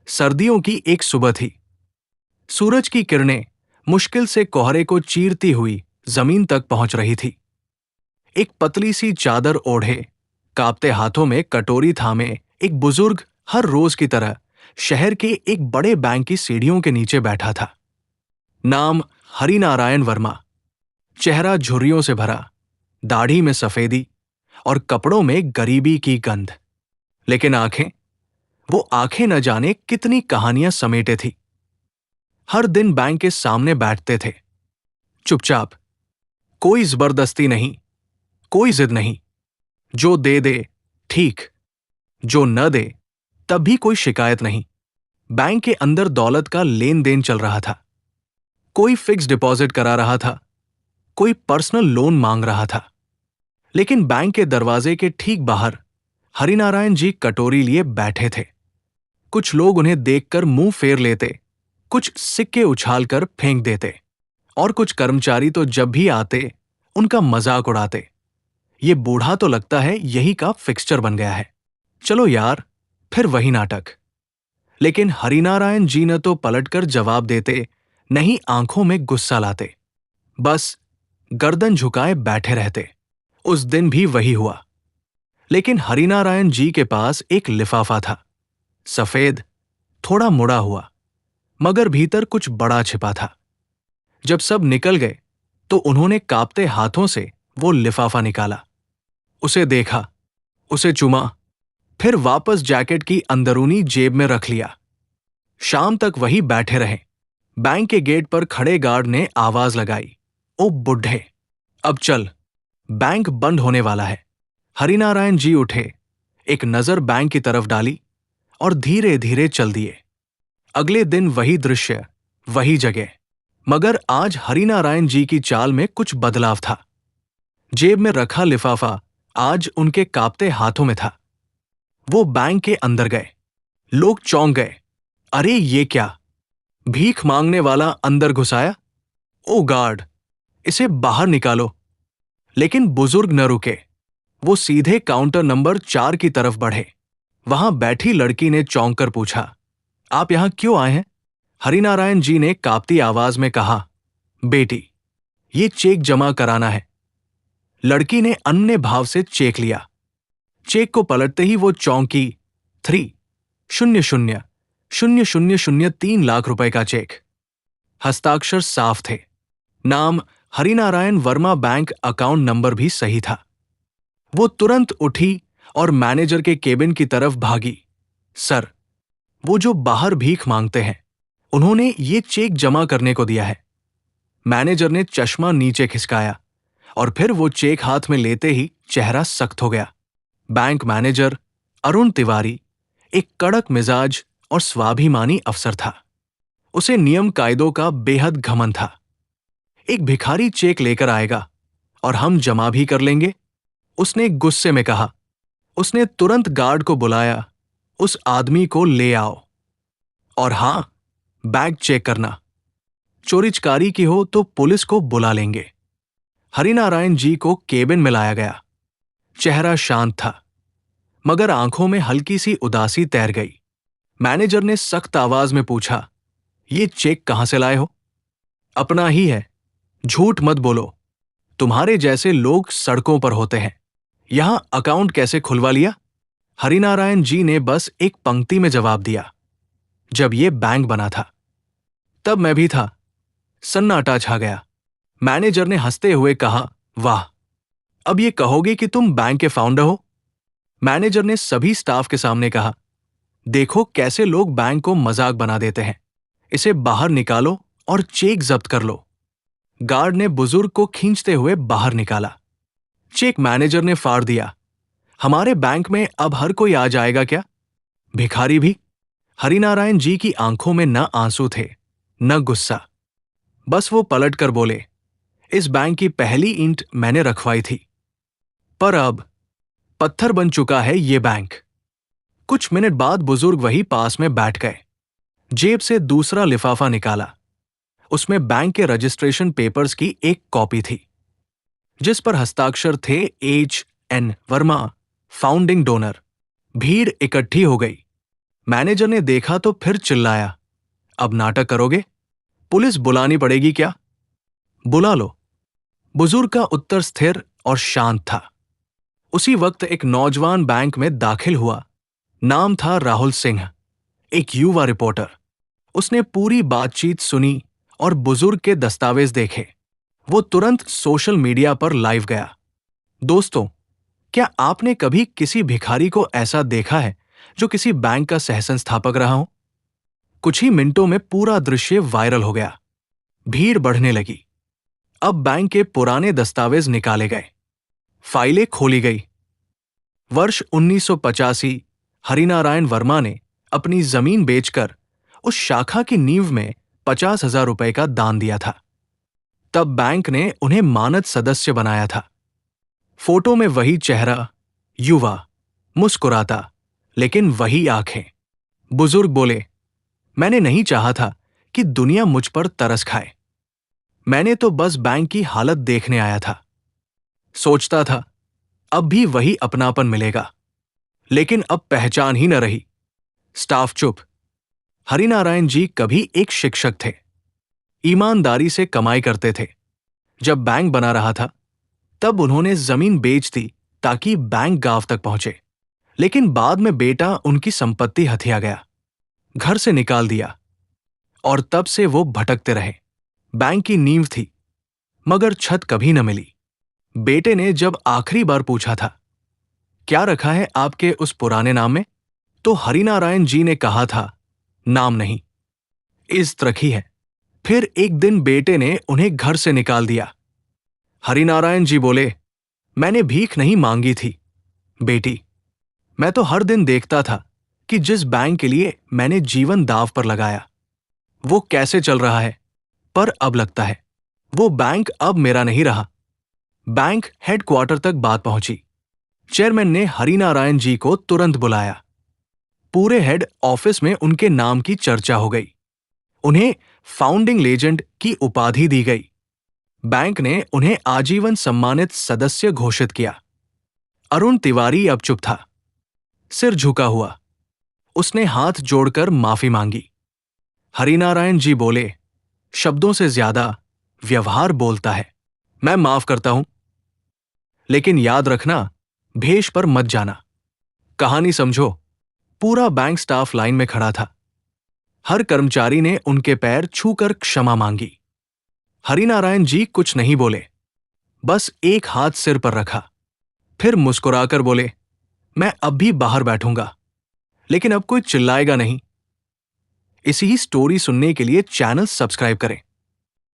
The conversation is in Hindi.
सर्दियों की एक सुबह थी। सूरज की किरणें मुश्किल से कोहरे को चीरती हुई जमीन तक पहुंच रही थी। एक पतली सी चादर ओढ़े, कांपते हाथों में कटोरी थामे एक बुजुर्ग हर रोज की तरह शहर के एक बड़े बैंक की सीढ़ियों के नीचे बैठा था। नाम हरिनारायण वर्मा। चेहरा झुर्रियों से भरा, दाढ़ी में सफेदी और कपड़ों में गरीबी की गंध। लेकिन वो आंखें न जाने कितनी कहानियां समेटे थी। हर दिन बैंक के सामने बैठते थे, चुपचाप। कोई जबरदस्ती नहीं, कोई जिद नहीं। जो दे दे ठीक, जो न दे तब भी कोई शिकायत नहीं। बैंक के अंदर दौलत का लेन देन चल रहा था। कोई फिक्स डिपॉजिट करा रहा था, कोई पर्सनल लोन मांग रहा था। लेकिन बैंक के दरवाजे के ठीक बाहर हरिनारायण जी कटोरी लिए बैठे थे। कुछ लोग उन्हें देखकर मुंह फेर लेते, कुछ सिक्के उछालकर फेंक देते, और कुछ कर्मचारी तो जब भी आते उनका मजाक उड़ाते। ये बूढ़ा तो लगता है यही का फिक्सचर बन गया है। चलो यार, फिर वही नाटक। लेकिन हरिनारायण जी न तो पलटकर जवाब देते, न ही आंखों में गुस्सा लाते। बस गर्दन झुकाए बैठे रहते। उस दिन भी वही हुआ। लेकिन हरिनारायण जी के पास एक लिफाफा था, सफेद, थोड़ा मुड़ा हुआ, मगर भीतर कुछ बड़ा छिपा था। जब सब निकल गए तो उन्होंने कांपते हाथों से वो लिफाफा निकाला, उसे देखा, उसे चूमा, फिर वापस जैकेट की अंदरूनी जेब में रख लिया। शाम तक वही बैठे रहे। बैंक के गेट पर खड़े गार्ड ने आवाज लगाई, ओ बुढ़े, अब चल, बैंक बंद होने वाला है। हरिनारायण जी उठे, एक नजर बैंक की तरफ डाली और धीरे धीरे चल दिए। अगले दिन वही दृश्य, वही जगह, मगर आज हरिनारायण जी की चाल में कुछ बदलाव था। जेब में रखा लिफाफा आज उनके कांपते हाथों में था। वो बैंक के अंदर गए। लोग चौंक गए, अरे ये क्या, भीख मांगने वाला अंदर घुसाया? ओ गार्ड, इसे बाहर निकालो। लेकिन बुजुर्ग न रुके। वो सीधे काउंटर नंबर 4 की तरफ बढ़े। वहां बैठी लड़की ने चौंक कर पूछा, आप यहां क्यों आए हैं? हरिनारायण जी ने कांपती आवाज में कहा, बेटी, ये चेक जमा कराना है। लड़की ने अन्य भाव से चेक लिया। चेक को पलटते ही वो चौंकी। 3,000,000 लाख रुपए का चेक। हस्ताक्षर साफ थे। नाम Harinarayan Verma, bank account number भी सही था। वो तुरंत उठी और मैनेजर के केबिन की तरफ भागी। सर, वो जो बाहर भीख मांगते हैं, उन्होंने ये चेक जमा करने को दिया है। मैनेजर ने चश्मा नीचे खिसकाया और फिर वो चेक हाथ में लेते ही चेहरा सख्त हो गया। बैंक मैनेजर अरुण तिवारी एक कड़क मिजाज और स्वाभिमानी अफसर था। उसे नियम कायदों का बेहद घमंड था। एक भिखारी चेक लेकर आएगा और हम जमा भी कर लेंगे, उसने गुस्से में कहा। उसने तुरंत गार्ड को बुलाया, उस आदमी को ले आओ। और हां, बैग चेक करना। चोरी चकारी की हो तो पुलिस को बुला लेंगे। हरिनारायण जी को केबिन में लाया गया। चेहरा शांत था, मगर आंखों में हल्की सी उदासी तैर गई। मैनेजर ने सख्त आवाज में पूछा, ये चेक कहां से लाए हो? अपना ही है, झूठ मत बोलो। तुम्हारे जैसे लोग सड़कों पर होते हैं। यहां अकाउंट कैसे खुलवा लिया? हरिनारायण जी ने बस एक पंक्ति में जवाब दिया, जब ये बैंक बना था तब मैं भी था। सन्नाटा छा गया। मैनेजर ने हंसते हुए कहा, वाह, अब ये कहोगे कि तुम बैंक के फाउंडर हो? मैनेजर ने सभी स्टाफ के सामने कहा, देखो कैसे लोग बैंक को मजाक बना देते हैं। इसे बाहर निकालो और चेक जब्त कर लो। गार्ड ने बुजुर्ग को खींचते हुए बाहर निकाला। चेक मैनेजर ने फाड़ दिया। हमारे बैंक में अब हर कोई आ जाएगा क्या? भिखारी भी? हरिनारायण जी की आंखों में न आंसू थे, न गुस्सा। बस वो पलट कर बोले, इस बैंक की पहली ईंट मैंने रखवाई थी, पर अब पत्थर बन चुका है ये बैंक। कुछ मिनट बाद बुजुर्ग वही पास में बैठ गए। जेब से दूसरा लिफाफा निकाला। उसमें बैंक के रजिस्ट्रेशन पेपर्स की एक कॉपी थी, जिस पर हस्ताक्षर थे H.N. Verma, founding donor. भीड़ इकट्ठी हो गई। मैनेजर ने देखा तो फिर चिल्लाया, अब नाटक करोगे? पुलिस बुलानी पड़ेगी क्या? बुला लो। बुजुर्ग का उत्तर स्थिर और शांत था। उसी वक्त एक नौजवान बैंक में दाखिल हुआ। नाम था राहुल सिंह, एक युवा रिपोर्टर। उसने पूरी बातचीत सुनी और बुजुर्ग के दस्तावेज देखे। वो तुरंत सोशल मीडिया पर लाइव गया। दोस्तों, क्या आपने कभी किसी भिखारी को ऐसा देखा है जो किसी बैंक का सहसंस्थापक रहा हो? कुछ ही मिनटों में पूरा दृश्य वायरल हो गया। भीड़ बढ़ने लगी। अब बैंक के पुराने दस्तावेज निकाले गए, फाइलें खोली गई। वर्ष 1985 हरिनारायण वर्मा ने अपनी जमीन बेचकर उस शाखा की नींव में 50,000 रुपए का दान दिया था। तब बैंक ने उन्हें मानद सदस्य बनाया था। फोटो में वही चेहरा, युवा, मुस्कुराता, लेकिन वही आंखें। बुजुर्ग बोले, मैंने नहीं चाहा था कि दुनिया मुझ पर तरस खाए। मैंने तो बस बैंक की हालत देखने आया था। सोचता था अब भी वही अपनापन मिलेगा, लेकिन अब पहचान ही न रही। स्टाफ चुप। हरिनारायण जी कभी एक शिक्षक थे। ईमानदारी से कमाई करते थे। जब बैंक बना रहा था तब उन्होंने जमीन बेच दी ताकि बैंक गांव तक पहुंचे। लेकिन बाद में बेटा उनकी संपत्ति हथिया गया, घर से निकाल दिया, और तब से वो भटकते रहे। बैंक की नींव थी, मगर छत कभी न मिली। बेटे ने जब आखिरी बार पूछा था, क्या रखा है आपके उस पुराने नाम में? तो हरिनारायण जी ने कहा था, नाम नहीं, इज्जत रखी है। फिर एक दिन बेटे ने उन्हें घर से निकाल दिया। हरिनारायण जी बोले, मैंने भीख नहीं मांगी थी बेटी। मैं तो हर दिन देखता था कि जिस बैंक के लिए मैंने जीवन दांव पर लगाया वो कैसे चल रहा है। पर अब लगता है वो बैंक अब मेरा नहीं रहा। बैंक हेडक्वार्टर तक बात पहुंची। चेयरमैन ने हरिनारायण जी को तुरंत बुलाया। पूरे हेड ऑफिस में उनके नाम की चर्चा हो गई। उन्हें फाउंडिंग लेजेंड की उपाधि दी गई। बैंक ने उन्हें आजीवन सम्मानित सदस्य घोषित किया। अरुण तिवारी अब चुप था, सिर झुका हुआ। उसने हाथ जोड़कर माफी मांगी। हरिनारायण जी बोले, शब्दों से ज्यादा व्यवहार बोलता है। मैं माफ करता हूं, लेकिन याद रखना, भेष पर मत जाना। कहानी समझो। पूरा बैंक स्टाफ लाइन में खड़ा था। हर कर्मचारी ने उनके पैर छूकर क्षमा मांगी। हरिनारायण जी कुछ नहीं बोले, बस एक हाथ सिर पर रखा। फिर मुस्कुराकर बोले, मैं अब भी बाहर बैठूंगा, लेकिन अब कोई चिल्लाएगा नहीं। इसी ही स्टोरी सुनने के लिए चैनल सब्सक्राइब करें।